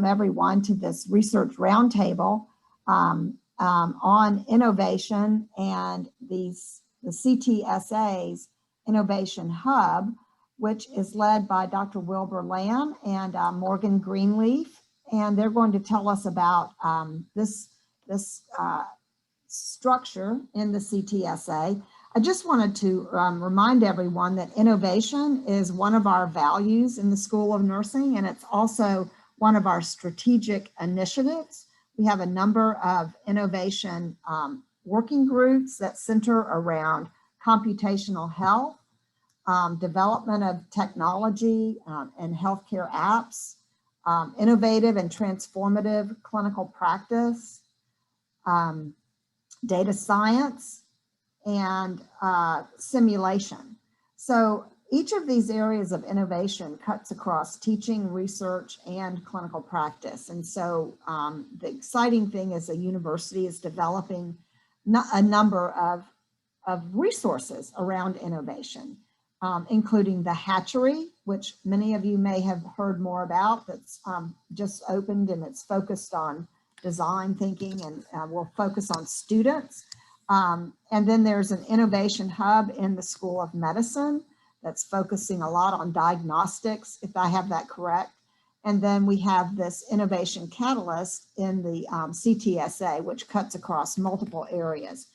everyone to this research roundtable on innovation and the CTSA's Innovation Hub, which is led by Dr. Wilbur Lam and Morgan Greenleaf. And they're going to tell us about this structure in the CTSA. I just wanted to remind everyone that innovation is one of our values in the School of Nursing, and it's also one of our strategic initiatives. We have a number of innovation working groups that center around computational health, development of technology and healthcare apps, innovative and transformative clinical practice, data science, and simulation. So each of these areas of innovation cuts across teaching, research, and clinical practice. And so the exciting thing is the university is developing a number of resources around innovation, including the Hatchery, which many of you may have heard more about, that's just opened, and it's focused on design thinking and will focus on students. And then there's an innovation hub in the School of Medicine that's focusing a lot on diagnostics, if I have that correct. And then we have this innovation catalyst in the CTSA, which cuts across multiple areas.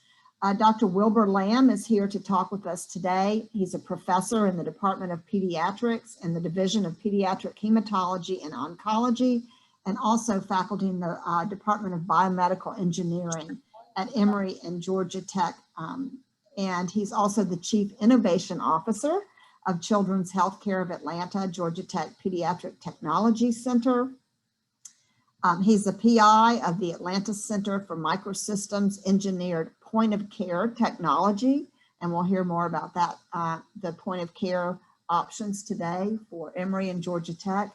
Dr. Wilbur Lam is here to talk with us today. He's a professor in the Department of Pediatrics and the Division of Pediatric Hematology and Oncology, and also faculty in the Department of Biomedical Engineering at Emory and Georgia Tech. And he's also the Chief Innovation Officer of Children's Healthcare of Atlanta, Georgia Tech Pediatric Technology Center. He's a PI of the Atlanta Center for Microsystems Engineered Point of Care Technology, and we'll hear more about that, the point of care options today for Emory and Georgia Tech.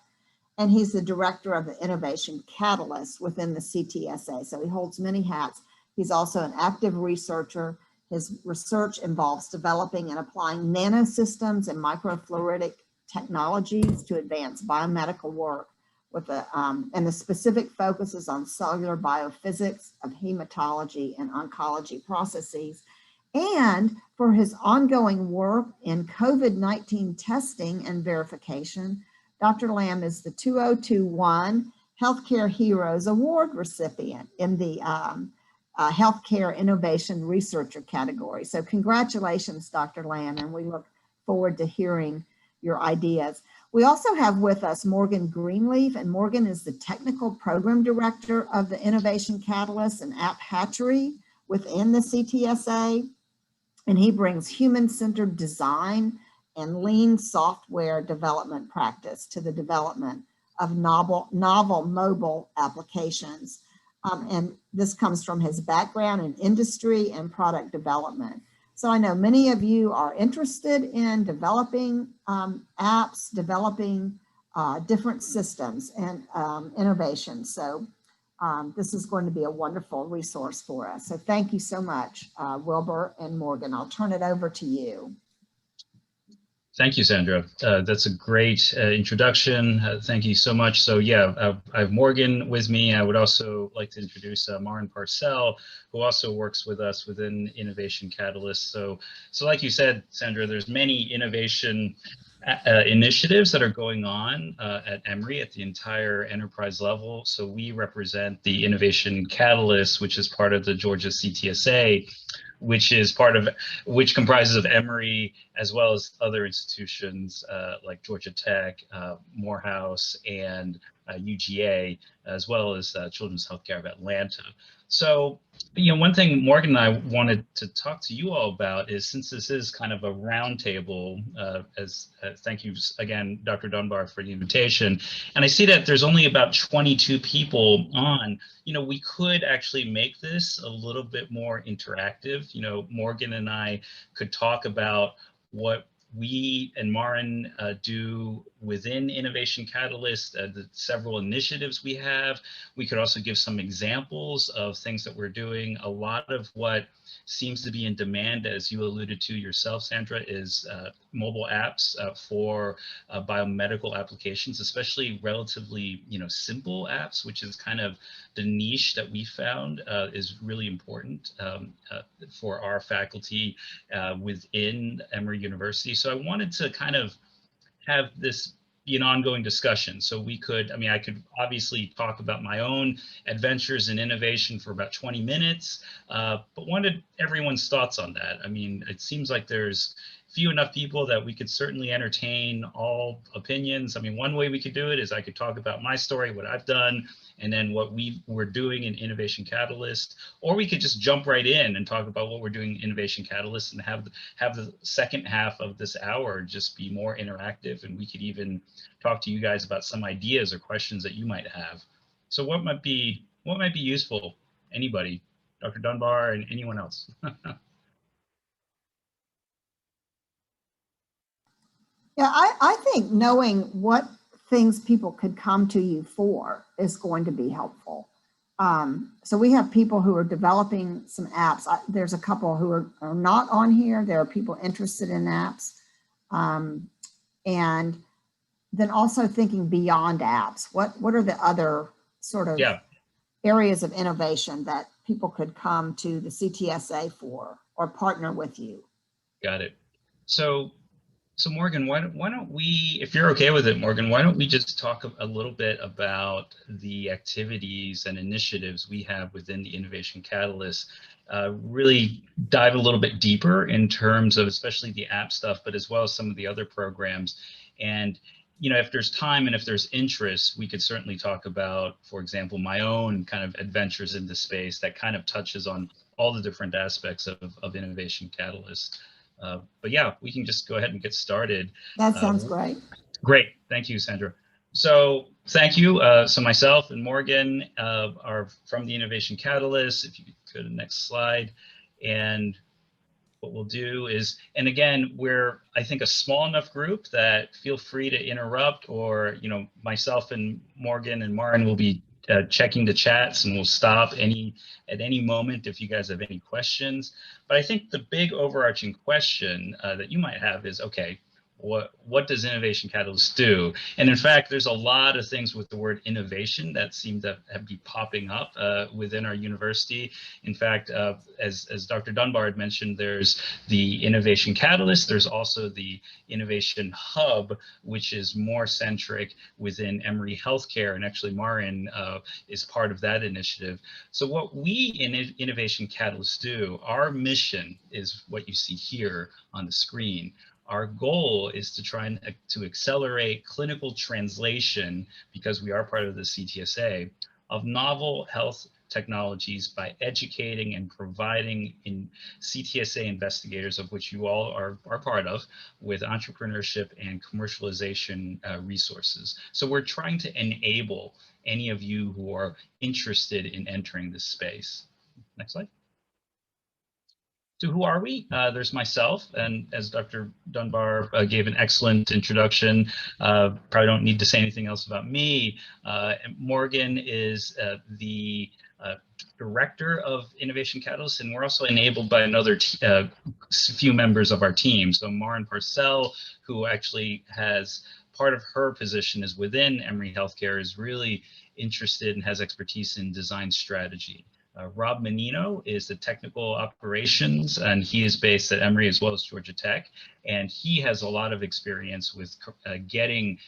And he's the director of the Innovation Catalyst within the CTSA, so he holds many hats. He's also an active researcher. His research involves developing and applying nanosystems and microfluidic technologies to advance biomedical work with and the specific focus is on cellular biophysics of hematology and oncology processes. And for his ongoing work in COVID-19 testing and verification, Dr. Lam is the 2021 Healthcare Heroes Award recipient in the Healthcare Innovation Researcher category. So congratulations, Dr. Lam, and we look forward to hearing your ideas. We also have with us Morgan Greenleaf, and Morgan is the Technical Program Director of the Innovation Catalyst and App Hatchery within the CTSA, and he brings human-centered design and lean software development practice to the development of novel mobile applications. And this comes from his background in industry and product development. So I know many of you are interested in developing apps, developing different systems and innovations. So this is going to be a wonderful resource for us. So thank you so much, Wilbur and Morgan. I'll turn it over to you. Thank you, Sandra. That's a great introduction. Thank you so much. So yeah, I have Morgan with me. I would also like to introduce Maren Parcell, who also works with us within Innovation Catalyst. So like you said, Sandra, there's many innovation initiatives that are going on at Emory at the entire enterprise level. So we represent the Innovation Catalyst, which is part of the Georgia CTSA, which comprises of Emory as well as other institutions like Georgia Tech, Morehouse, and UGA, as well as Children's Healthcare of Atlanta. So, one thing Morgan and I wanted to talk to you all about is, since this is kind of a roundtable, thank you again, Dr. Dunbar, for the invitation. And I see that there's only about 22 people on. We could actually make this a little bit more interactive. Morgan and I could talk about what we and Maren do within Innovation Catalyst, the several initiatives we have. We could also give some examples of things that we're doing. A lot of what seems to be in demand, as you alluded to yourself, Sandra, is mobile apps for biomedical applications, especially relatively, simple apps, which is kind of the niche that we found is really important for our faculty within Emory University. So I wanted to kind of have this be an ongoing discussion. So we could, I could obviously talk about my own adventures in innovation for about 20 minutes, but wanted everyone's thoughts on that. It seems like there's few enough people that we could certainly entertain all opinions. One way we could do it is I could talk about my story, what I've done, and then what we're doing in Innovation Catalyst, or we could just jump right in and talk about what we're doing in Innovation Catalyst and have the second half of this hour just be more interactive, and we could even talk to you guys about some ideas or questions that you might have. So what might be useful? Anybody? Dr. Dunbar and anyone else? Yeah, I think knowing what things people could come to you for is going to be helpful. So we have people who are developing some apps. There's a couple who are not on here. There are people interested in apps. And then also thinking beyond apps. What are the other sort of areas of innovation that people could come to the CTSA for or partner with you? Got it. So Morgan, why don't we, if you're okay with it, Morgan, why don't we just talk a little bit about the activities and initiatives we have within the Innovation Catalyst, really dive a little bit deeper in terms of especially the app stuff, but as well as some of the other programs. And, if there's time and if there's interest, we could certainly talk about, for example, my own kind of adventures in the space that kind of touches on all the different aspects of Innovation Catalyst. But yeah, we can just go ahead and get started. That sounds great. Great. Thank you, Sandra. So thank you. So myself and Morgan are from the Innovation Catalyst. If you could go to the next slide. And what we'll do is, and again, we're, I think, a small enough group that feel free to interrupt, or, myself and Morgan and Maren will be checking the chats, and we'll stop at any moment if you guys have any questions. But I think the big overarching question that you might have is, okay, what does Innovation Catalyst do? And in fact, there's a lot of things with the word innovation that seem to be popping up within our university. In fact, as Dr. Dunbar had mentioned, there's the Innovation Catalyst. There's also the Innovation Hub, which is more centric within Emory Healthcare. And actually, Maren is part of that initiative. So what we in Innovation Catalyst do, our mission is what you see here on the screen. Our goal is to try to accelerate clinical translation, because we are part of the CTSA, of novel health technologies by educating and providing in CTSA investigators, of which you all are part of, with entrepreneurship and commercialization resources. So we're trying to enable any of you who are interested in entering this space. Next slide. So who are we? There's myself, and as Dr. Dunbar gave an excellent introduction, probably don't need to say anything else about me. Morgan is the director of Innovation Catalyst, and we're also enabled by another few members of our team. So Maren Parcell, who actually has part of her position is within Emory Healthcare, is really interested and has expertise in design strategy. Rob Menino is the technical operations, and he is based at Emory as well as Georgia Tech. And he has a lot of experience with getting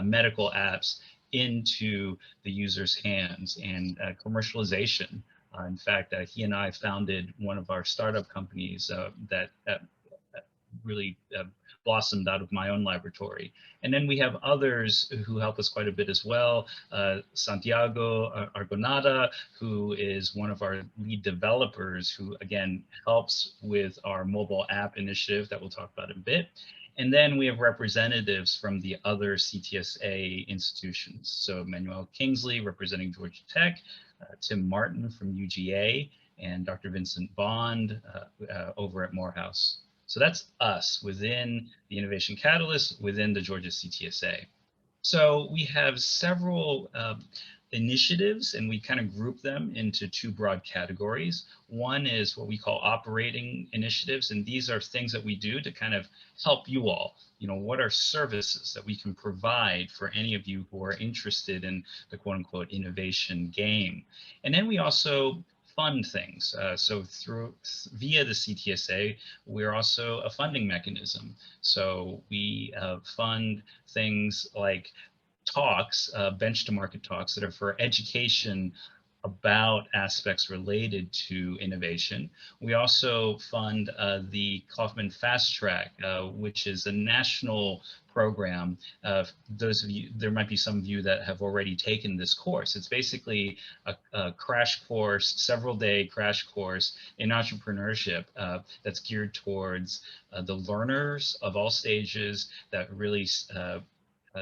medical apps into the user's hands and commercialization. In fact, he and I founded one of our startup companies that really blossomed out of my own laboratory. And then we have others who help us quite a bit as well. Santiago Argonada, who is one of our lead developers, who again helps with our mobile app initiative that we'll talk about in a bit. And then we have representatives from the other CTSA institutions. So Manuel Kingsley representing Georgia Tech, Tim Martin from UGA, and Dr. Vincent Bond over at Morehouse. So that's us within the Innovation Catalyst, within the Georgia CTSA. So we have several initiatives, and we kind of group them into two broad categories. One is what we call operating initiatives, and these are things that we do to kind of help you all. You know, what are services that we can provide for any of you who are interested in the quote unquote innovation game? And then we also fund things. So via the CTSA, we're also a funding mechanism. So we fund things like talks, bench to market talks that are for education about aspects related to innovation. We also fund the Kauffman Fast Track, which is a national program. Those of you, there might be some of you that have already taken this course. It's basically a crash course, several day crash course in entrepreneurship that's geared towards the learners of all stages that really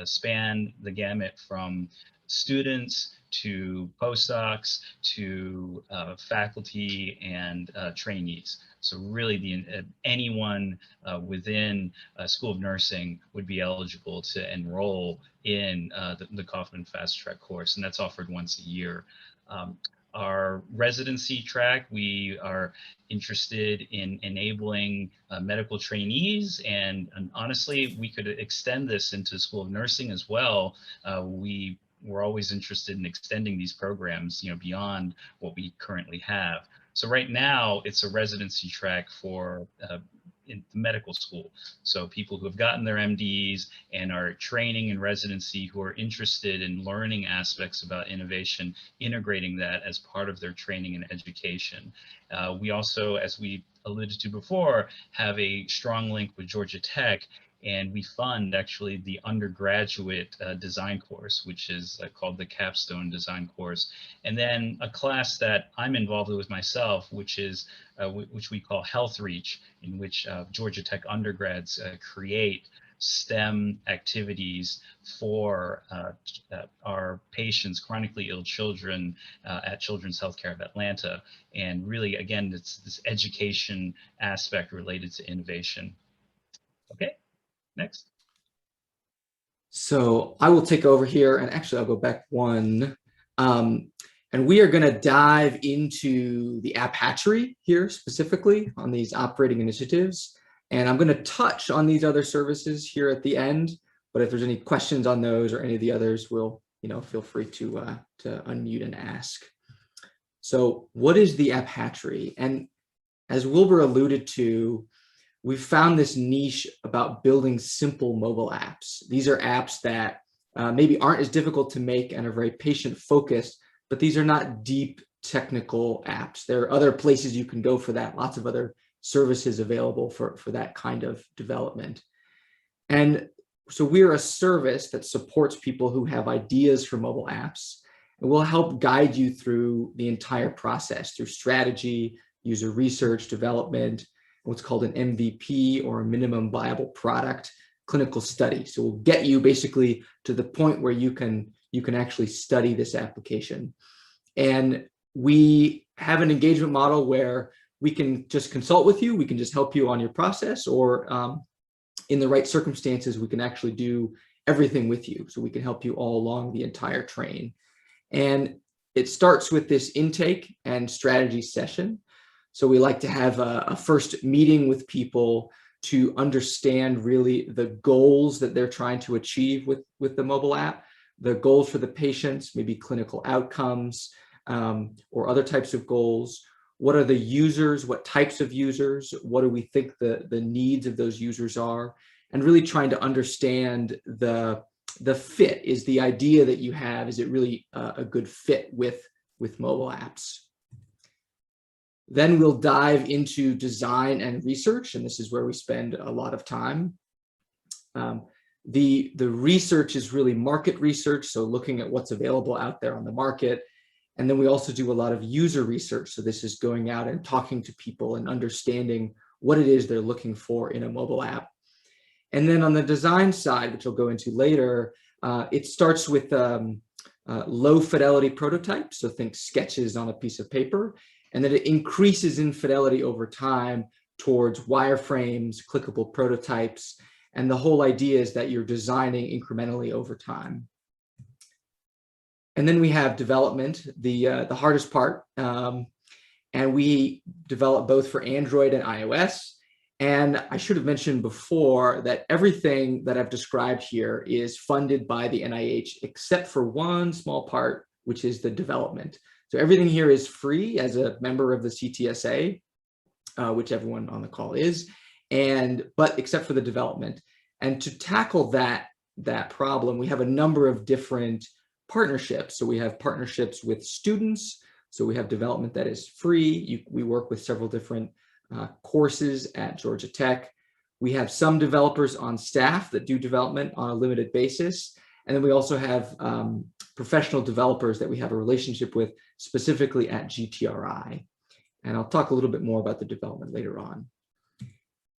span the gamut from students to postdocs to faculty and trainees. So really anyone within School of Nursing would be eligible to enroll in the Kauffman Fast Track course, and that's offered once a year. Our residency track, we are interested in enabling medical trainees, and honestly, we could extend this into School of Nursing as well. We're always interested in extending these programs, you know, beyond what we currently have. So right now, it's a residency track for in medical school. So people who have gotten their MDs and are training in residency, who are interested in learning aspects about innovation, integrating that as part of their training and education. We also, as we alluded to before, have a strong link with Georgia Tech, and we fund actually the undergraduate design course, which is called the Capstone Design Course. And then a class that I'm involved with myself, which is which we call Health Reach, in which Georgia Tech undergrads create STEM activities for our patients, chronically ill children at Children's Healthcare of Atlanta. And really, again, it's this education aspect related to innovation. Okay. Next. So I will take over here, and actually I'll go back one. And we are going to dive into the app Hatchery here specifically on these operating initiatives. And I'm going to touch on these other services here at the end. But if there's any questions on those or any of the others, we'll, feel free to unmute and ask. So what is the app Hatchery? And as Wilbur alluded to, we've found this niche about building simple mobile apps. These are apps that maybe aren't as difficult to make and are very patient focused, but these are not deep technical apps. There are other places you can go for that, lots of other services available for that kind of development. And so we're a service that supports people who have ideas for mobile apps, and we'll help guide you through the entire process, through strategy, user research, development, what's called an MVP, or a minimum viable product, clinical study. So we'll get you basically to the point where you can actually study this application. And we have an engagement model where we can just consult with you, we can just help you on your process, or in the right circumstances, we can actually do everything with you. So we can help you all along the entire train. And it starts with this intake and strategy session. So we like to have a first meeting with people to understand really the goals that they're trying to achieve with the mobile app, the goals for the patients, maybe clinical outcomes, or other types of goals. What are the users? What types of users? What do we think the needs of those users are? And really trying to understand the fit. Is the idea that you have, is it really a good fit with mobile apps? Then we'll dive into design and research, and this is where we spend a lot of time. The research is really market research, so looking at what's available out there on the market. And then we also do a lot of user research. So this is going out and talking to people and understanding what it is they're looking for in a mobile app. And then on the design side, which I'll go into later, it starts with low fidelity prototypes. So think sketches on a piece of paper. And then it increases in fidelity over time towards wireframes, clickable prototypes, and the whole idea is that you're designing incrementally over time. And then we have development, the hardest part, and we develop both for Android and iOS. And I should have mentioned before that everything that I've described here is funded by the NIH, except for one small part, which is the development. So everything here is free as a member of the CTSA, which everyone on the call is, but except for the development. And to tackle that problem, we have a number of different partnerships. So we have partnerships with students. So we have development that is free. We work with several different courses at Georgia Tech. We have some developers on staff that do development on a limited basis. And then we also have professional developers that we have a relationship with specifically at GTRI. And I'll talk a little bit more about the development later on.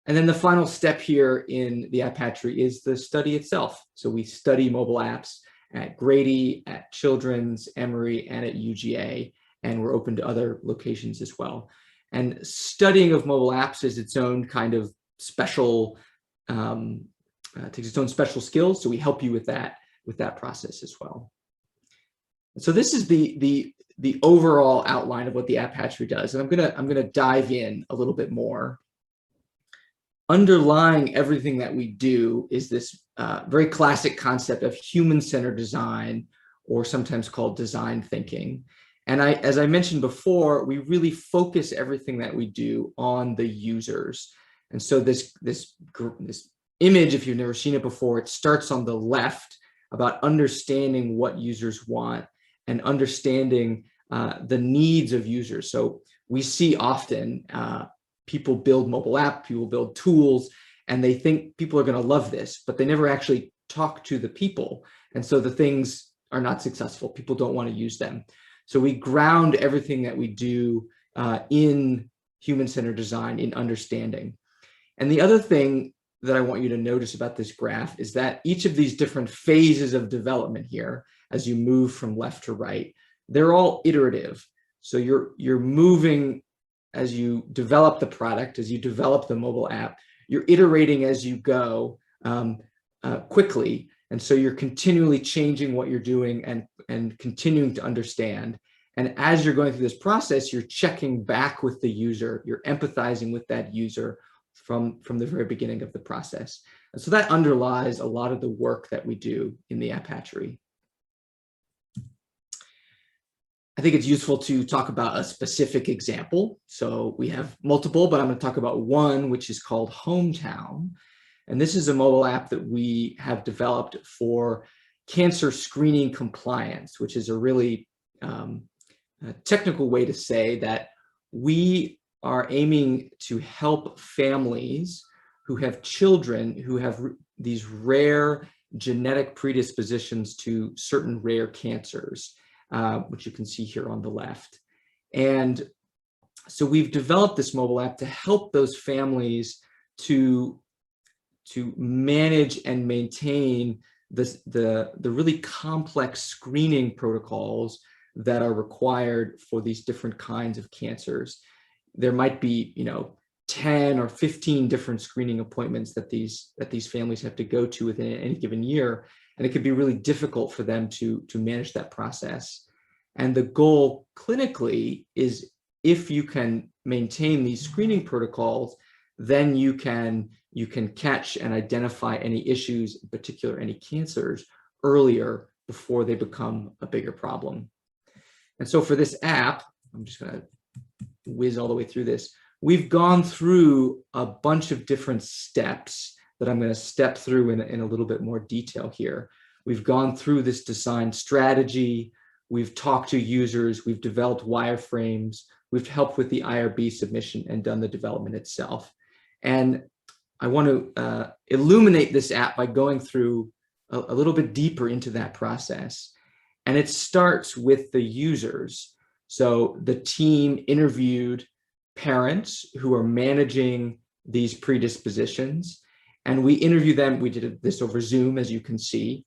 And then the final step here in the App Hatchery is the study itself. So we study mobile apps at Grady, at Children's, Emory, and at UGA, and we're open to other locations as well. And studying of mobile apps is its own kind of special, takes its own special skills. So we help you with that process as well. So this is the overall outline of what the App Hatchery does, and I'm gonna dive in a little bit more. Underlying everything that we do is this very classic concept of human-centered design, or sometimes called design thinking. And as I mentioned before, we really focus everything that we do on the users. And so this image, if you've never seen it before, it starts on the left about understanding what users want and understanding the needs of users. So we see often people build mobile apps, people build tools, and they think people are going to love this, but they never actually talk to the people. And so the things are not successful. People don't want to use them. So we ground everything that we do in human-centered design, in understanding. And the other thing that I want you to notice about this graph is that each of these different phases of development here, as you move from left to right, they're all iterative. So you're moving as you develop the product, as you develop the mobile app, you're iterating as you go quickly. And so you're continually changing what you're doing and continuing to understand. And as you're going through this process, you're checking back with the user, you're empathizing with that user from the very beginning of the process. And so that underlies a lot of the work that we do in the App Hatchery. I think it's useful to talk about a specific example. So we have multiple, but I'm going to talk about one, which is called Hometown. And this is a mobile app that we have developed for cancer screening compliance, which is a really technical way to say that we are aiming to help families who have children who have these rare genetic predispositions to certain rare cancers, which you can see here on the left. And so we've developed this mobile app to help those families to manage and maintain the really complex screening protocols that are required for these different kinds of cancers. There might be, 10 or 15 different screening appointments that these families have to go to within any given year. And it could be really difficult for them to manage that process. And the goal clinically is, if you can maintain these screening protocols, then you can catch and identify any issues, in particular any cancers, earlier before they become a bigger problem. And so for this app, I'm just going to whiz all the way through this. We've gone through a bunch of different steps that I'm going to step through in a little bit more detail here. We've gone through this design strategy. We've talked to users. We've developed wireframes. We've helped with the IRB submission and done the development itself. And I want to illuminate this app by going through a little bit deeper into that process. And it starts with the users. So the team interviewed parents who are managing these predispositions, and we interview them. We did this over Zoom, as you can see.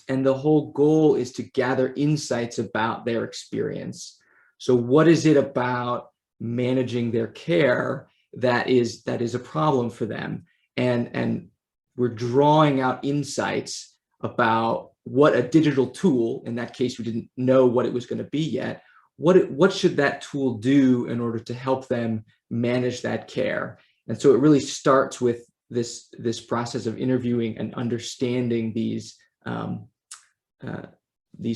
And the whole goal is to gather insights about their experience. So what is it about managing their care that is a problem for them. And we're drawing out insights about what a digital tool, in that case, we didn't know what it was going to be yet, what should that tool do in order to help them manage that care. And so it really starts with this process of interviewing and understanding these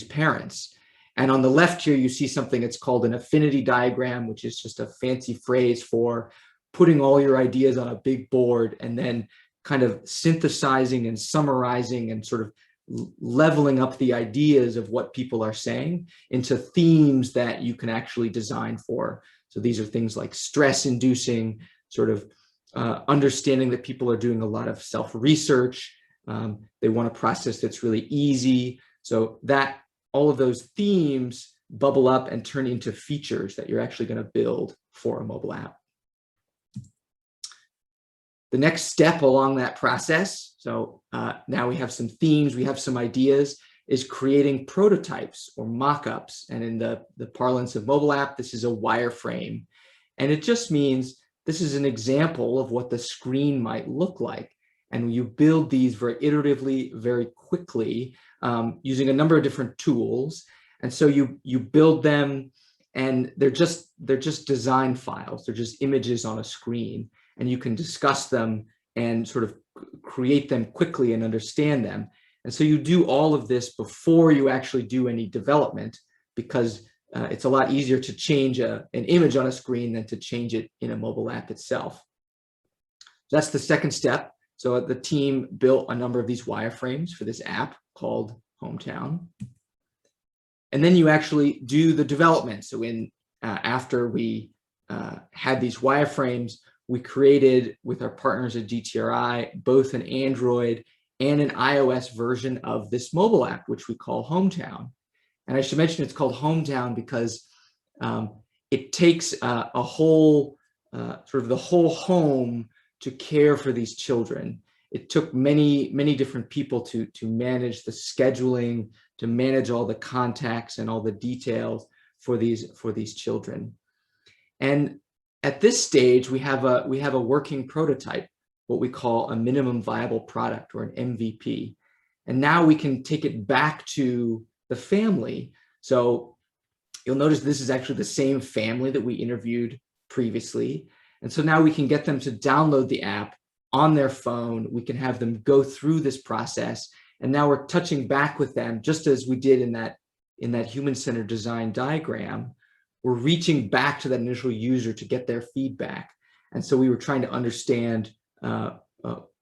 parents. And on the left here, you see something that's called an affinity diagram, which is just a fancy phrase for putting all your ideas on a big board and then kind of synthesizing and summarizing and sort of leveling up the ideas of what people are saying into themes that you can actually design for. So these are things like stress-inducing, sort of understanding that people are doing a lot of self-research. They want a process that's really easy. So that all of those themes bubble up and turn into features that you're actually going to build for a mobile app. The next step along that process, so now we have some themes, we have some ideas, is creating prototypes or mock-ups. And in the parlance of mobile app, this is a wireframe. And it just means this is an example of what the screen might look like. And you build these very iteratively, very quickly, using a number of different tools. And so you build them, and they're just design files. They're just images on a screen, and you can discuss them and sort of create them quickly and understand them. And so you do all of this before you actually do any development, because it's a lot easier to change an image on a screen than to change it in a mobile app itself. That's the second step. So the team built a number of these wireframes for this app called Hometown. And then you actually do the development. So after we had these wireframes, we created, with our partners at GTRI, both an Android and an iOS version of this mobile app, which we call Hometown. And I should mention it's called Hometown because it takes a whole, sort of the whole home to care for these children. It took many different people to manage the scheduling, to manage all the contacts and all the details for these children. And at this stage, we have a working prototype, what we call a minimum viable product, or an MVP. And now we can take it back to the family. So you'll notice this is actually the same family that we interviewed previously. And so now we can get them to download the app on their phone. We can have them go through this process. And now we're touching back with them, just as we did in that human-centered design diagram. We're reaching back to that initial user to get their feedback. And so we were trying to understand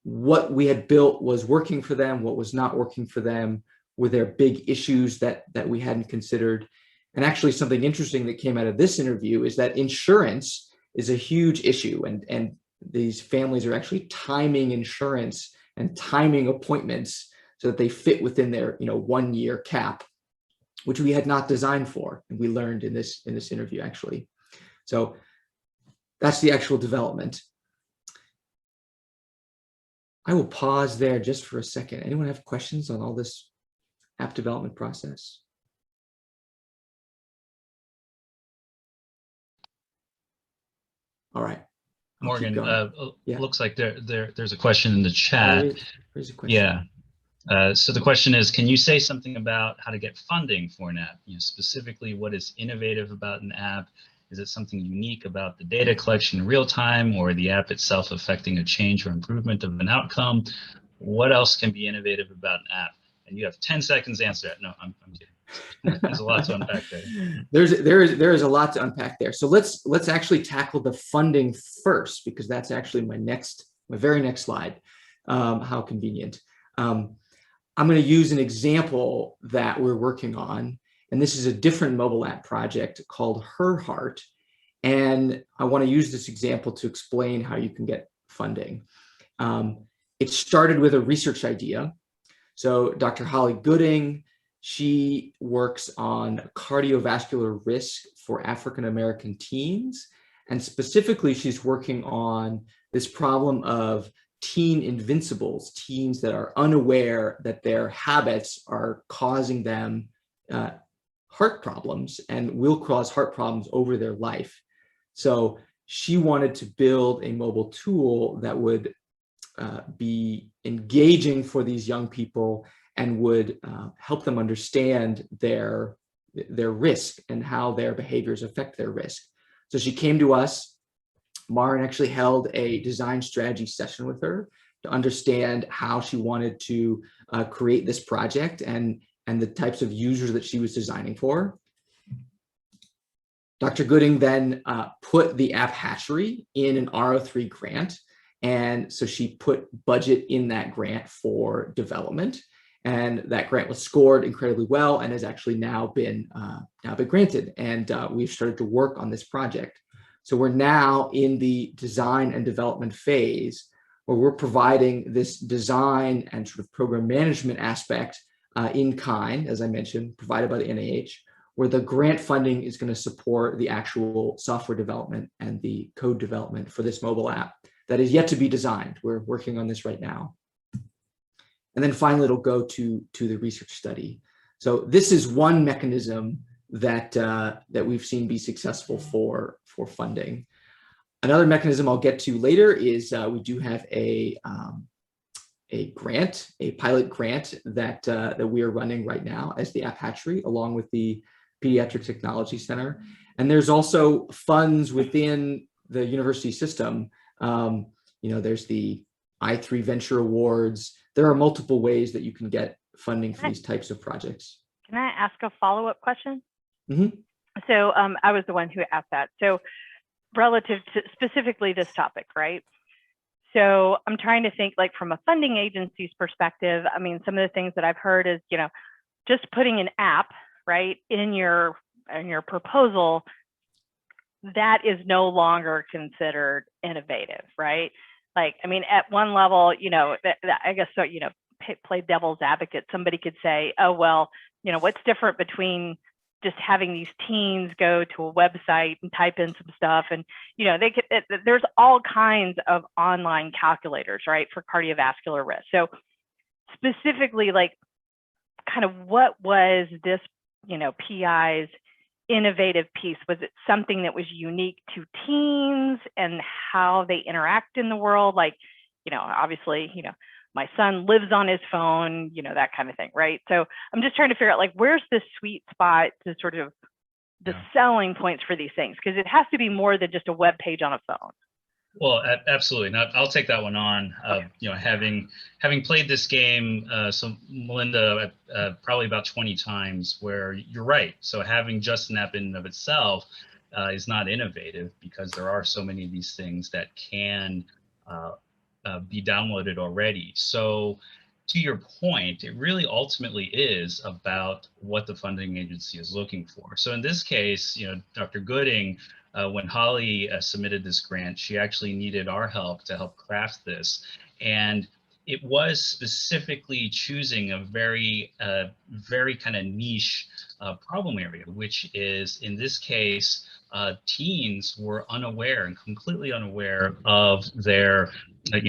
what we had built was working for them, what was not working for them, were there big issues that we hadn't considered. And actually something interesting that came out of this interview is that insurance is a huge issue, and these families are actually timing insurance and timing appointments so that they fit within their 1-year cap, which we had not designed for, and we learned in this interview actually. So that's the actual development. I will pause there just for a second. Anyone have questions on all this app development process? All right. Morgan, Yeah. looks like there's a question in the chat. There's a question. Yeah. So the question is, can you say something about how to get funding for an app? Specifically, what is innovative about an app? Is it something unique about the data collection in real time, or the app itself affecting a change or improvement of an outcome? What else can be innovative about an app? And you have 10 seconds to answer that. No, I'm kidding. There's a lot to unpack there. There is a lot to unpack there. So let's actually tackle the funding first, because that's actually my very next slide. How convenient. I'm going to use an example that we're working on, and this is a different mobile app project called Her Heart. And I want to use this example to explain how you can get funding. It started with a research idea. So Dr. Holly Gooding, she works on cardiovascular risk for African-American teens. And specifically, she's working on this problem of teen invincibles, teens that are unaware that their habits are causing them heart problems and will cause heart problems over their life. So she wanted to build a mobile tool that would be engaging for these young people and would help them understand their risk and how their behaviors affect their risk. So she came to us. Maren actually held a design strategy session with her to understand how she wanted to create this project and the types of users that she was designing for. Dr. Gooding then put the app Hatchery in an R03 grant. And so she put budget in that grant for development. And that grant was scored incredibly well and has actually now been granted. And we've started to work on this project. So we're now in the design and development phase where we're providing this design and sort of program management aspect in kind, as I mentioned, provided by the NIH, where the grant funding is going to support the actual software development and the code development for this mobile app that is yet to be designed. We're working on this right now. And then finally, it'll go to the research study. So this is one mechanism that we've seen be successful for funding. Another mechanism I'll get to later is we do have a grant, a pilot grant that we are running right now as the App Hatchery, along with the Pediatric Technology Center. And there's also funds within the university system. There's the I3 Venture Awards. There are multiple ways that you can get funding for these types of projects. Can I ask a follow-up question? Mm-hmm. So I was the one who asked that. So relative to specifically this topic, right? So I'm trying to think, like, from a funding agency's perspective. I mean, some of the things that I've heard is, just putting an app, right, in your proposal, that is no longer considered innovative, right? Like, I mean, at one level, I guess so, play devil's advocate. Somebody could say, oh, well, what's different between just having these teens go to a website and type in some stuff, and there's all kinds of online calculators, right, for cardiovascular risk. So specifically, like, kind of what was this PI's innovative piece? Was it something that was unique to teens and how they interact in the world? Like, obviously, my son lives on his phone, that kind of thing, right? So I'm just trying to figure out, like, where's the sweet spot to sort of the selling points for these things? Because it has to be more than just a web page on a phone. Well, absolutely. Now, I'll take that one on. Okay. Having played this game, so Melinda, probably about 20 times, where you're right. So having just an app in and of itself is not innovative, because there are so many of these things that can be downloaded already. So to your point, it really ultimately is about what the funding agency is looking for. So in this case, Dr. Gooding, when Holly submitted this grant, she actually needed our help to help craft this. And it was specifically choosing a very kind of niche problem area, which is, in this case, teens were unaware and completely unaware of their,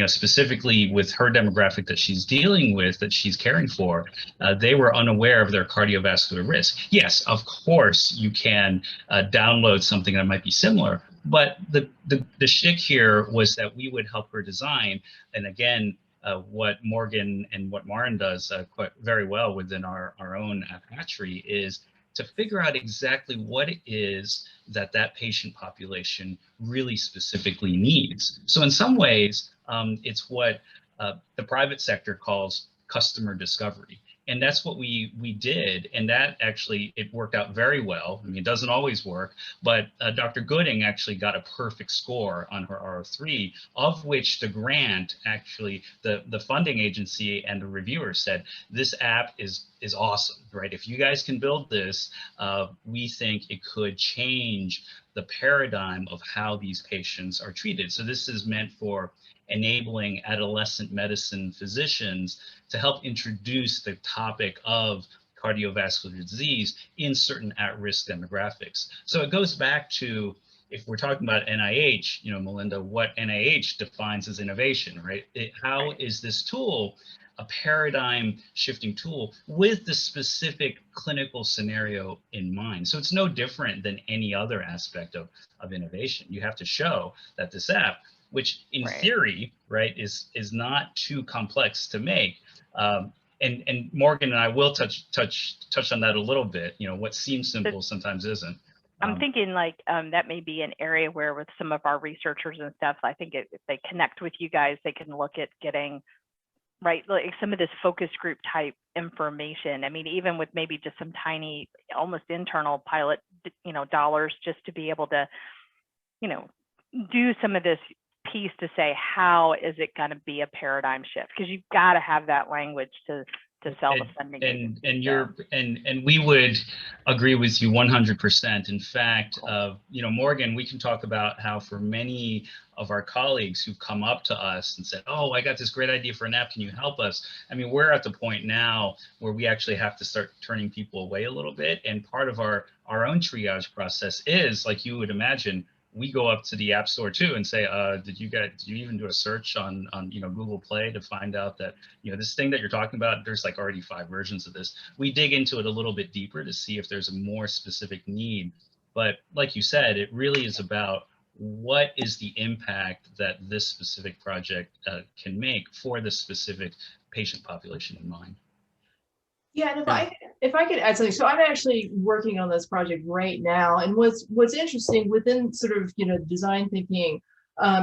specifically with her demographic that she's dealing with, that she's caring for, they were unaware of their cardiovascular risk. Yes, of course, you can download something that might be similar, but the shtick here was that we would help her design. And again, what Morgan and what Maren does quite very well within our own App Hatchery is to figure out exactly what it is that patient population really specifically needs. So in some ways, it's what the private sector calls customer discovery. And that's what we did. And that actually, it worked out very well. I mean, it doesn't always work, but Dr. Gooding actually got a perfect score on her R03, of which the grant, actually, the funding agency and the reviewer said, this app is awesome, right? If you guys can build this, we think it could change the paradigm of how these patients are treated. So this is meant for enabling adolescent medicine physicians to help introduce the topic of cardiovascular disease in certain at-risk demographics. So it goes back to, if we're talking about NIH, Melinda, what NIH defines as innovation, right? How is this tool a paradigm shifting tool with the specific clinical scenario in mind. So it's no different than any other aspect of innovation. You have to show that this app, which in theory, right, is not too complex to make. And Morgan and I will touch on that a little bit. You know, what seems simple sometimes isn't. I'm thinking like that may be an area where with some of our researchers and stuff, I think if they connect with you guys, they can look at getting, right, like some of this focus group type information. I mean, even with maybe just some tiny, almost internal pilot, you know, dollars just to be able to, you know, do some of this piece to say, how is it going to be a paradigm shift? Because you've got to have that language to sell the funding. And we would agree with you 100%. In fact, you know, Morgan, we can talk about how for many of our colleagues who've come up to us and said, oh, I got this great idea for an app, can you help us? I mean, we're at the point now where we actually have to start turning people away a little bit. And part of our own triage process is, like you would imagine, we go up to the App Store too and say, did you even do a search on you know, Google Play to find out that, you know, this thing that you're talking about, there's like already 5 versions of this. We dig into it a little bit deeper to see if there's a more specific need. But like you said, it really is about what is the impact that this specific project can make for this specific patient population in mind. Yeah, and if I could add something, so I'm actually working on this project right now, and what's interesting within sort of, you know, design thinking,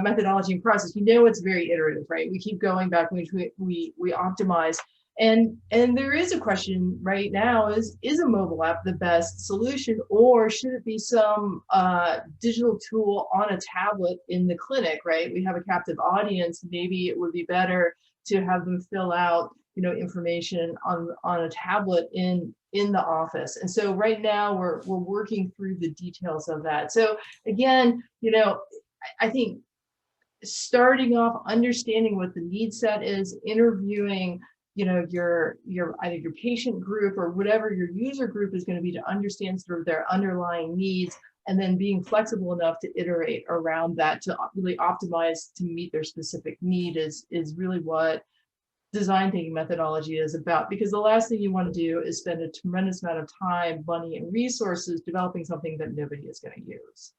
methodology and process, you know, it's very iterative, right? We keep going back, we optimize, and there is a question right now: is a mobile app the best solution, or should it be some digital tool on a tablet in the clinic? Right? We have a captive audience. Maybe it would be better to have them fill out, you know, information on a tablet in the office. And so right now we're working through the details of that. So again, you know, I think starting off, understanding what the need set is, interviewing, you know, your either your patient group or whatever your user group is going to be, to understand sort of their underlying needs, and then being flexible enough to iterate around that to really optimize to meet their specific need is really what design thinking methodology is about. Because the last thing you want to do is spend a tremendous amount of time, money, and resources developing something that nobody is going to use.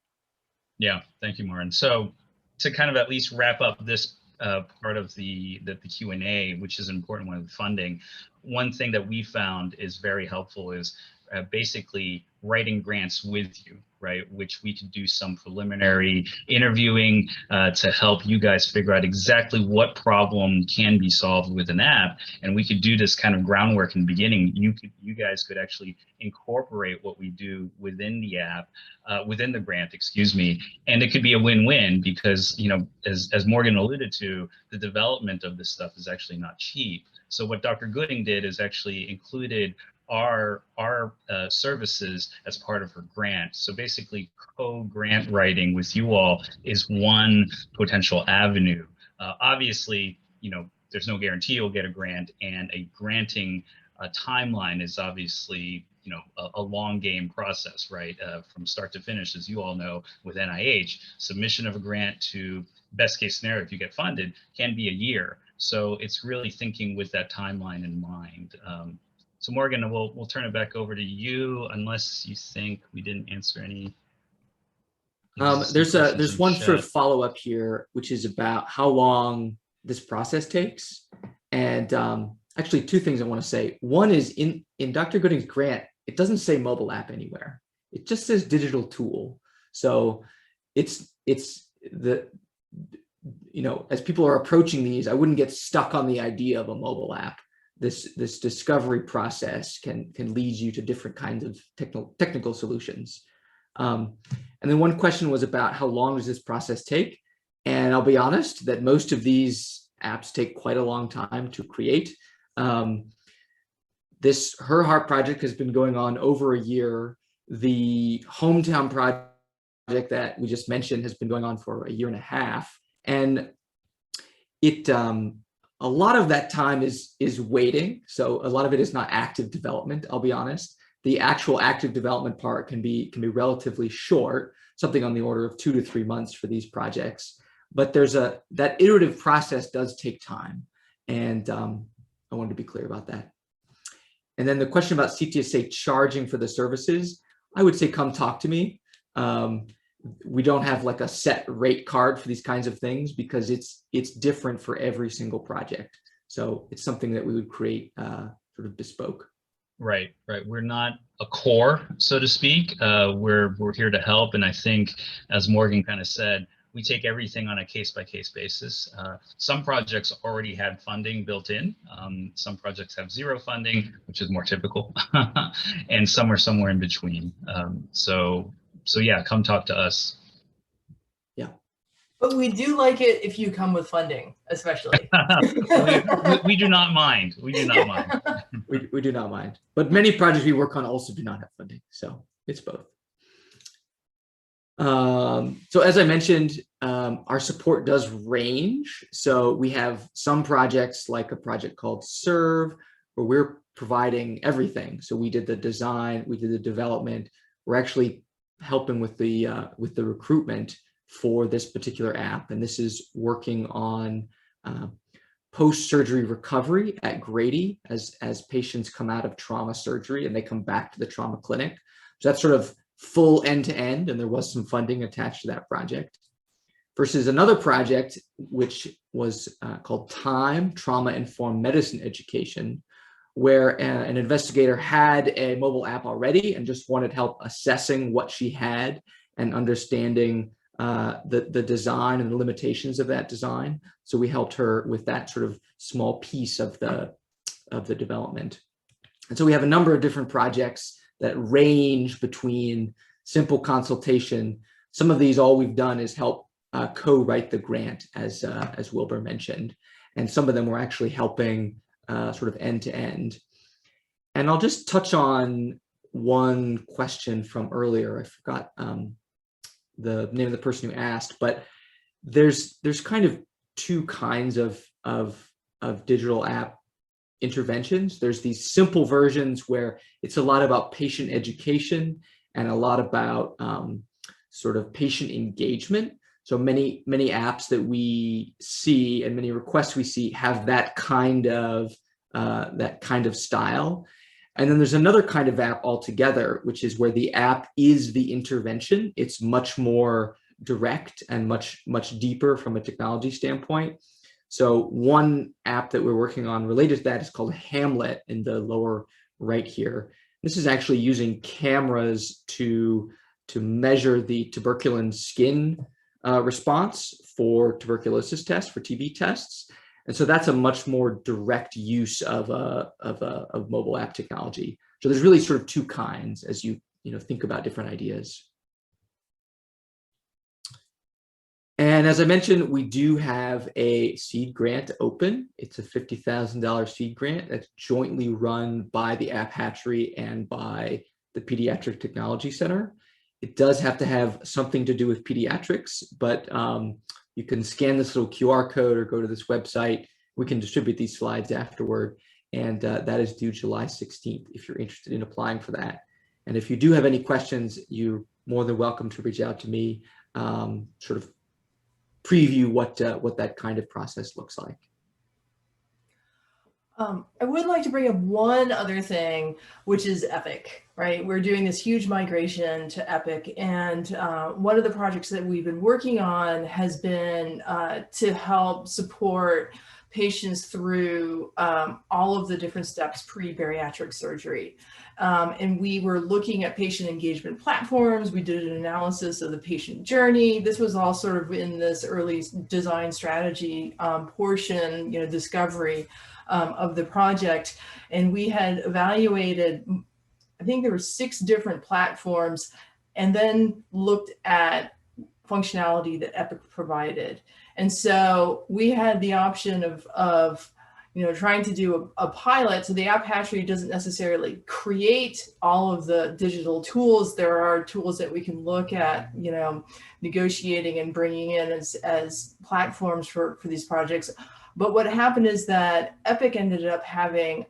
Yeah, thank you, Maureen. So to kind of at least wrap up this part of the Q&A, which is an important one, of funding, one thing that we found is very helpful is basically writing grants with you, right? Which we could do some preliminary interviewing to help you guys figure out exactly what problem can be solved with an app. And we could do this kind of groundwork in the beginning. You guys could actually incorporate what we do within the app, within the grant, excuse me. And it could be a win-win because, you know, as Morgan alluded to, the development of this stuff is actually not cheap. So what Dr. Gooding did is actually included our services as part of her grant. So basically co-grant writing with you all is one potential avenue. Obviously, you know, there's no guarantee you'll get a grant, and a granting timeline is obviously, you know, a long game process, right? From start to finish, as you all know, with NIH, submission of a grant to best case scenario, if you get funded, can be a year. So it's really thinking with that timeline in mind. So Morgan, we'll turn it back over to you, unless you think we didn't answer any. There's one sort of follow up here, which is about how long this process takes. And actually 2 things I want to say. One is in Dr. Gooding's grant, it doesn't say mobile app anywhere. It just says digital tool. So it's the, you know, as people are approaching these, I wouldn't get stuck on the idea of a mobile app. This discovery process can lead you to different kinds of technical solutions. And then one question was about how long does this process take? And I'll be honest that most of these apps take quite a long time to create. This Her Heart project has been going on over a year. The Hometown project that we just mentioned has been going on for 1.5 years. And it, a lot of that time is waiting. So a lot of it is not active development, I'll be honest. The actual active development part can be relatively short, something on the order of 2 to 3 months for these projects. But there's that iterative process does take time. And I wanted to be clear about that. And then the question about CTSA charging for the services, I would say come talk to me. We don't have like a set rate card for these kinds of things because it's different for every single project. So it's something that we would create sort of bespoke. Right. We're not a core, so to speak. We're here to help, and I think, as Morgan kind of said, we take everything on a case-by-case basis. Some projects already had funding built in. Some projects have zero funding, which is more typical, and some are somewhere in between. So yeah, come talk to us. Yeah. But we do like it if you come with funding, especially. we do not mind. We do not mind. We do not mind. But many projects we work on also do not have funding. So it's both. So as I mentioned, our support does range. So we have some projects like a project called Serve, where we're providing everything. So we did the design, we did the development. We're actually helping with the recruitment for this particular app. And this is working on post-surgery recovery at Grady as patients come out of trauma surgery and they come back to the trauma clinic. So that's sort of full end-to-end, and there was some funding attached to that project. Versus another project, which was called TIME, Trauma-Informed Medicine Education, where an investigator had a mobile app already and just wanted help assessing what she had and understanding the design and the limitations of that design. So we helped her with that sort of small piece of the development. And so we have a number of different projects that range between simple consultation. Some of these, all we've done is help co-write the grant, as Wilbur mentioned, and some of them we're actually helping sort of end to end. And I'll just touch on one question from earlier. I forgot the name of the person who asked, but there's kind of two kinds of digital app interventions. There's these simple versions where it's a lot about patient education and a lot about sort of patient engagement. So many apps that we see and many requests we see have that kind of style. And then there's another kind of app altogether, which is where the app is the intervention. It's much more direct and much deeper from a technology standpoint. So one app that we're working on related to that is called Hamlet in the lower right here. This is actually using cameras to measure the tuberculin skin response for tuberculosis tests, for TB tests. And so that's a much more direct use of mobile app technology. So there's really sort of two kinds as you think about different ideas. And as I mentioned, we do have a seed grant open. It's a $50,000 seed grant that's jointly run by the App Hatchery and by the Pediatric Technology Center. It does have to have something to do with pediatrics, but you can scan this little QR code or go to this website. We can distribute these slides afterward. And that is due July 16th if you're interested in applying for that. And if you do have any questions, you're more than welcome to reach out to me, sort of preview what that kind of process looks like. I would like to bring up one other thing, which is Epic, right? We're doing this huge migration to Epic, and one of the projects that we've been working on has been to help support patients through all of the different steps pre-bariatric surgery. And we were looking at patient engagement platforms. We did an analysis of the patient journey. This was all sort of in this early design strategy portion, discovery of the project. And we had evaluated, I think there were 6 different platforms, and then looked at functionality that Epic provided. And so we had the option of trying to do a pilot. So the App Hatchery doesn't necessarily create all of the digital tools. There are tools that we can look at, negotiating and bringing in as platforms for these projects. But what happened is that Epic ended up having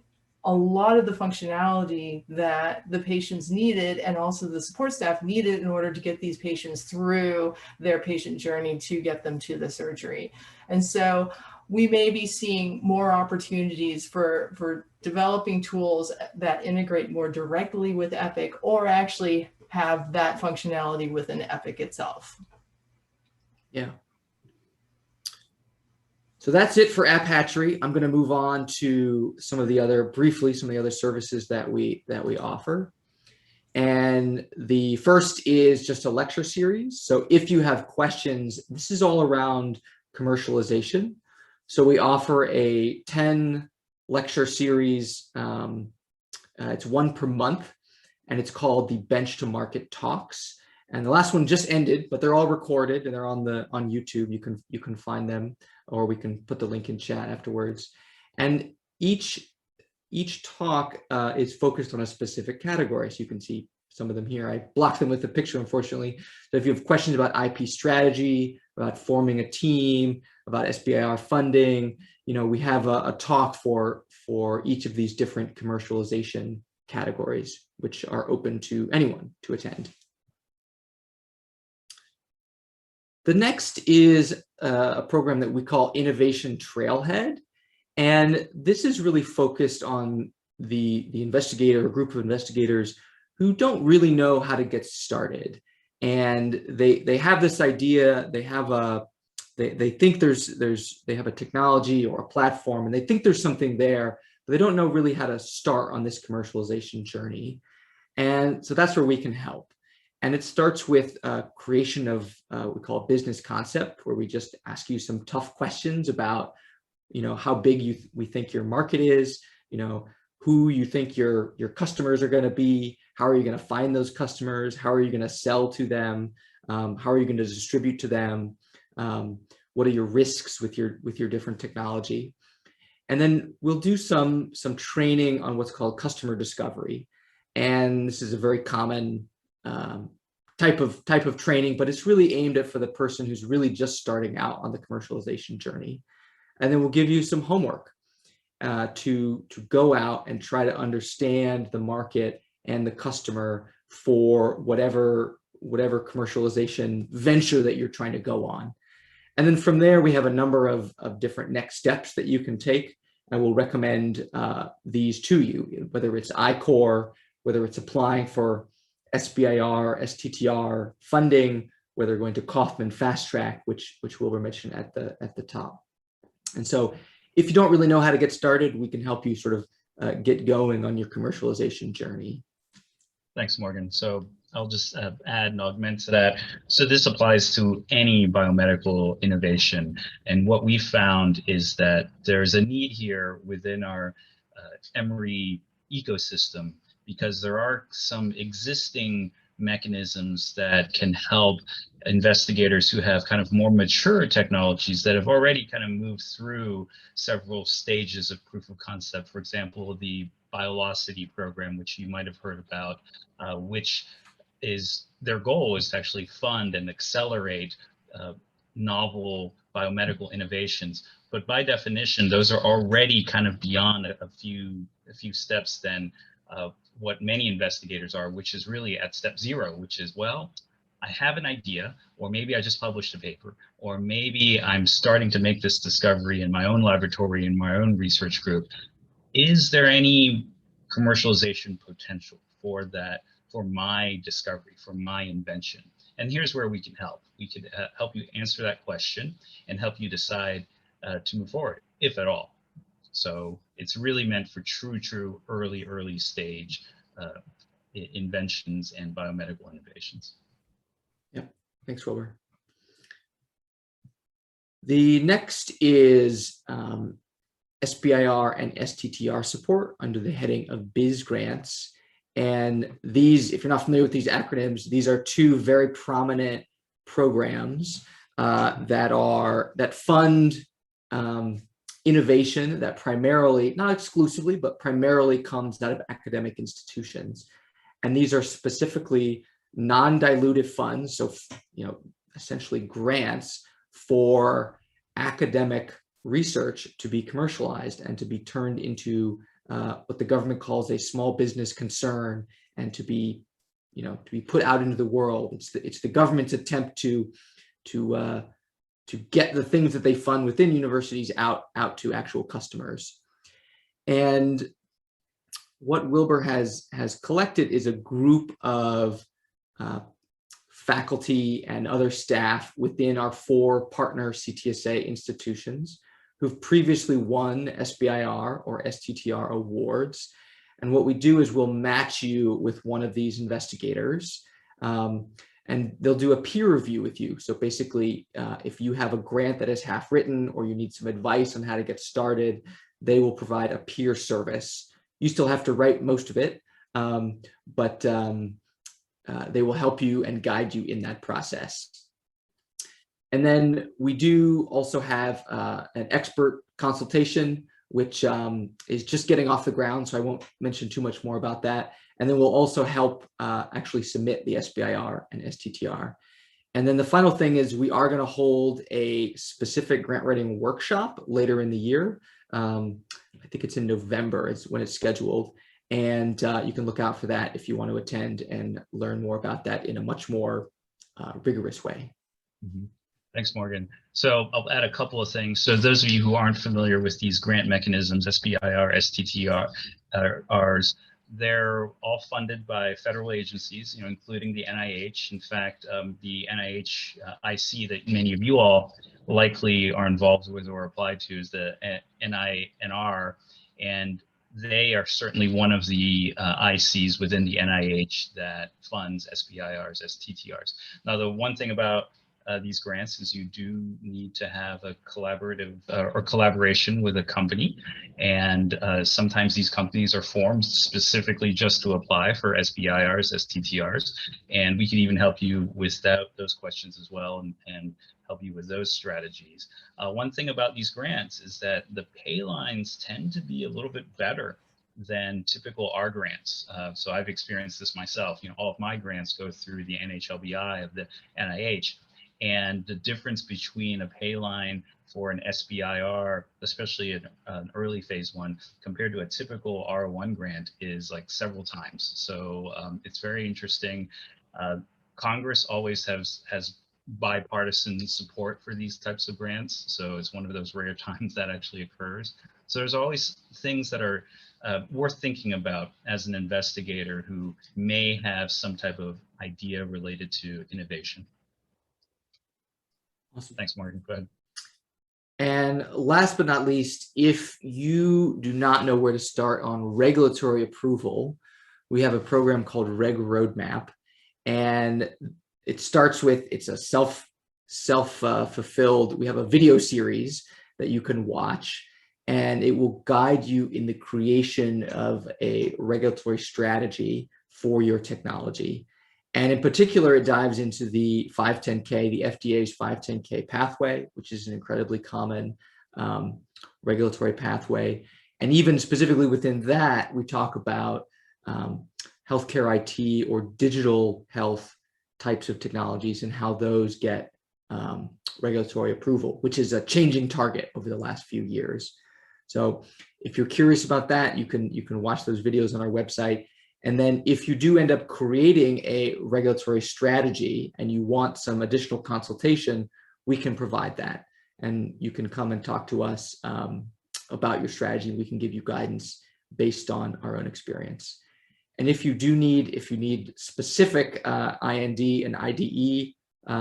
a lot of the functionality that the patients needed and also the support staff needed in order to get these patients through their patient journey to get them to the surgery. And so we may be seeing more opportunities for developing tools that integrate more directly with Epic, or actually have that functionality within Epic itself. Yeah. So that's it for App Hatchery. I'm going to move on to some of the other services that we offer. And the first is just a lecture series. So if you have questions, this is all around commercialization. So we offer a 10 lecture series. It's one per month, and it's called the Bench to Market Talks. And the last one just ended, but they're all recorded and they're on YouTube. You can find them, or we can put the link in chat afterwards. And each talk is focused on a specific category. So you can see some of them here. I blocked them with the picture, unfortunately. So if you have questions about IP strategy, about forming a team, about SBIR funding, we have a talk for each of these different commercialization categories, which are open to anyone to attend. The next is a program that we call Innovation Trailhead. And this is really focused on the investigator, or group of investigators who don't really know how to get started. And they have this idea, they have they think they have a technology or a platform, and they think there's something there, but they don't know really how to start on this commercialization journey. And so that's where we can help. And it starts with creation of what we call a business concept, where we just ask you some tough questions about, how big we think your market is, who you think your customers are going to be, how are you going to find those customers, how are you going to sell to them, how are you going to distribute to them, what are your risks with your different technology. And then we'll do some training on what's called customer discovery. And this is a very common type of training, but it's really aimed at for the person who's really just starting out on the commercialization journey. And then we'll give you some homework to go out and try to understand the market and the customer for whatever commercialization venture that you're trying to go on. And then from there, we have a number of different next steps that you can take, and we'll recommend these to you, whether it's I-Corps, whether it's applying for SBIR, STTR funding, whether going to Kauffman Fast Track, which Wilbur mentioned at the top. And so if you don't really know how to get started, we can help you sort of get going on your commercialization journey. Thanks, Morgan. So I'll just add and augment to that. So this applies to any biomedical innovation. And what we found is that there's a need here within our Emory ecosystem, because there are some existing mechanisms that can help investigators who have kind of more mature technologies that have already kind of moved through several stages of proof of concept. For example, the Biolocity program, which you might have heard about, which is their goal is to actually fund and accelerate novel biomedical innovations. But by definition, those are already kind of beyond a few steps than what many investigators are, which is really at step 0, which is, well, I have an idea, or maybe I just published a paper, or maybe I'm starting to make this discovery in my own laboratory, in my own research group. Is there any commercialization potential for that, for my discovery, for my invention? And here's where we can help. We can help you answer that question and help you decide to move forward, if at all. So it's really meant for true early stage inventions and biomedical innovations. Yeah, thanks, Wilbur. The next is SBIR and STTR support under the heading of Biz Grants. And these, if you're not familiar with these acronyms, these are two very prominent programs that fund innovation that primarily, not exclusively, but primarily comes out of academic institutions. And these are specifically non-dilutive funds, so essentially grants for academic research to be commercialized and to be turned into what the government calls a small business concern, and to be put out into the world. It's the government's attempt to get the things that they fund within universities out to actual customers. And what Wilbur has collected is a group of faculty and other staff within our 4 partner CTSA institutions who've previously won SBIR or STTR awards. And what we do is we'll match you with one of these investigators, and they'll do a peer review with you. So basically, if you have a grant that is half written or you need some advice on how to get started, they will provide a peer service. You still have to write most of it, but they will help you and guide you in that process. And then we do also have an expert consultation, which is just getting off the ground, so I won't mention too much more about that. And then we'll also help actually submit the SBIR and STTR. And then the final thing is we are going to hold a specific grant writing workshop later in the year. I think it's in November is when it's scheduled. And you can look out for that if you want to attend and learn more about that in a much more rigorous way. Mm-hmm. Thanks, Morgan. So I'll add a couple of things. So those of you who aren't familiar with these grant mechanisms, SBIR, STTR, they're all funded by federal agencies, including the NIH. In fact, the NIH IC that many of you all likely are involved with or applied to is the NINR, and they are certainly one of the ICs within the NIH that funds SBIRs, STTRs. Now, the one thing about these grants is you do need to have a collaborative or collaboration with a company, and sometimes these companies are formed specifically just to apply for SBIRs, STTRs, and we can even help you with those questions as well and help you with those strategies. One thing about these grants is that the pay lines tend to be a little bit better than typical R grants. So I've experienced this myself. All of my grants go through the NHLBI of the NIH. And the difference between a pay line for an SBIR, especially an early phase one, compared to a typical R1 grant is like several times. So it's very interesting. Congress always has bipartisan support for these types of grants. So it's one of those rare times that actually occurs. So there's always things that are worth thinking about as an investigator who may have some type of idea related to innovation. Awesome. Thanks, Morgan. Go ahead. And last but not least, if you do not know where to start on regulatory approval, we have a program called Reg Roadmap, and it starts with, it's a self-fulfilled, we have a video series that you can watch, and it will guide you in the creation of a regulatory strategy for your technology. And in particular, it dives into the 510K, the FDA's 510K pathway, which is an incredibly common regulatory pathway. And even specifically within that, we talk about healthcare IT or digital health types of technologies and how those get regulatory approval, which is a changing target over the last few years. So if you're curious about that, you can watch those videos on our website. And then if you do end up creating a regulatory strategy and you want some additional consultation, we can provide that. And you can come and talk to us about your strategy. We can give you guidance based on our own experience. And if you need specific IND and IDE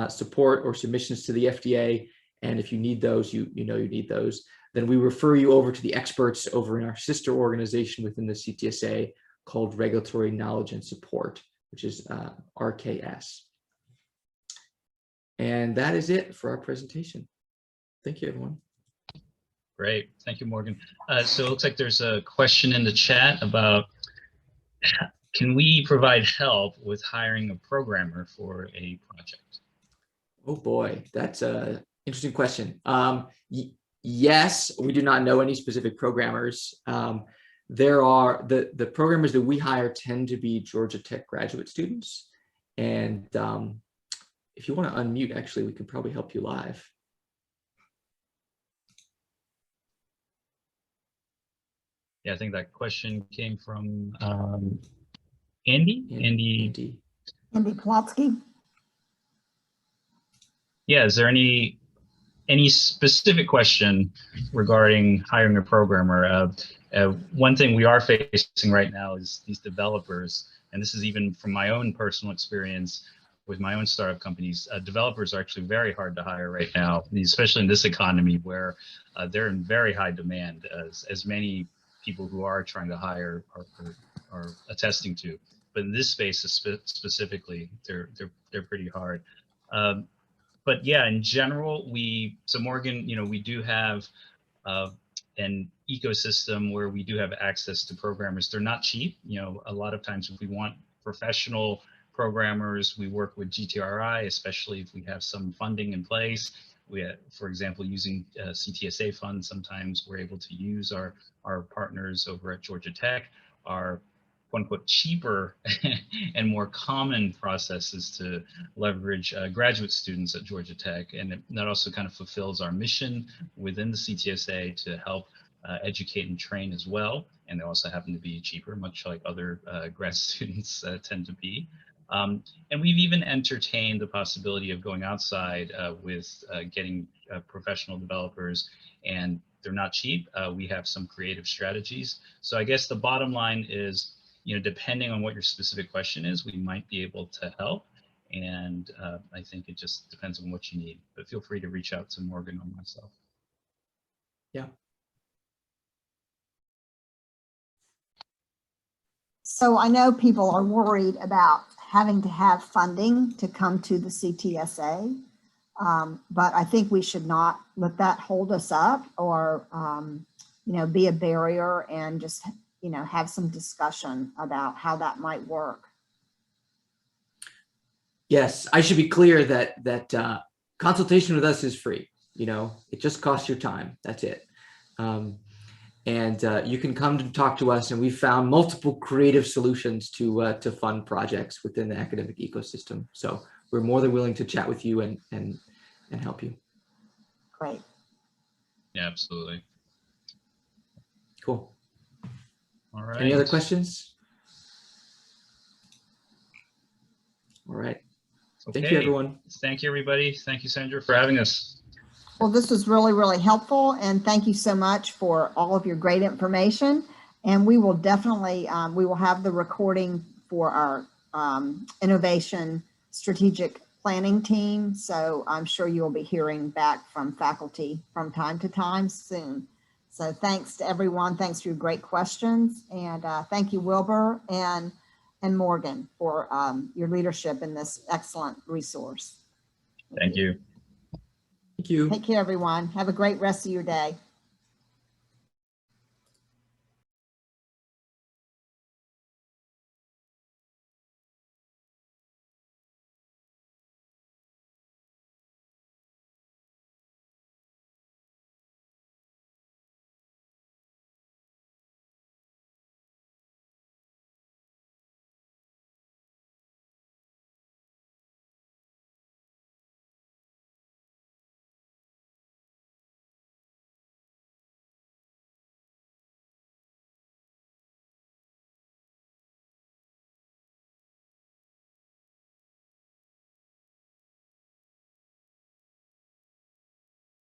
support or submissions to the FDA, and if you need those, you need those, then we refer you over to the experts over in our sister organization within the CTSA called Regulatory Knowledge and Support, which is RKS. And that is it for our presentation. Thank you, everyone. Great. Thank you, Morgan. So it looks like there's a question in the chat about, can we provide help with hiring a programmer for a project? Oh boy, that's an interesting question. Yes, we do not know any specific programmers. There are the programmers that we hire tend to be Georgia Tech graduate students. And if you want to unmute, actually, we can probably help you live. Yeah, I think that question came from Andy. Andy Plotsky. Yeah, is there any any specific question regarding hiring a programmer, one thing we are facing right now is these developers, and this is even from my own personal experience with my own startup companies. Developers are actually very hard to hire right now, especially in this economy where they're in very high demand, as many people who are trying to hire are attesting to. But in this space specifically, they're pretty hard. But yeah, in general, so Morgan, we do have an ecosystem where we do have access to programmers. They're not cheap. A lot of times if we want professional programmers, we work with GTRI, especially if we have some funding in place. For example, using CTSA funds, sometimes we're able to use our partners over at Georgia Tech. Our quote unquote cheaper and more common processes to leverage graduate students at Georgia Tech. And that also kind of fulfills our mission within the CTSA to help educate and train as well. And they also happen to be cheaper, much like other grad students tend to be. And we've even entertained the possibility of going outside with getting professional developers, and they're not cheap. We have some creative strategies. So I guess the bottom line is, depending on what your specific question is, we might be able to help. And I think it just depends on what you need, but feel free to reach out to Morgan or myself. Yeah. So I know people are worried about having to have funding to come to the CTSA, but I think we should not let that hold us up or, be a barrier, and just, have some discussion about how that might work. Yes, I should be clear that consultation with us is free. It just costs your time. That's it. And you can come to talk to us, and we've found multiple creative solutions to fund projects within the academic ecosystem. So we're more than willing to chat with you and help you. Great. Yeah, absolutely. Cool. All right. Any other questions? All right. Okay. Thank you, everyone. Thank you, everybody. Thank you, Sandra, for having us. Well, this was really, really helpful, and thank you so much for all of your great information. And we will definitely, we will have the recording for our innovation strategic planning team. So I'm sure you'll be hearing back from faculty from time to time soon. So thanks to everyone. Thanks for your great questions. And thank you, Wilbur and Morgan, for your leadership in this excellent resource. Thank you. Thank you. Take care, everyone. Have a great rest of your day.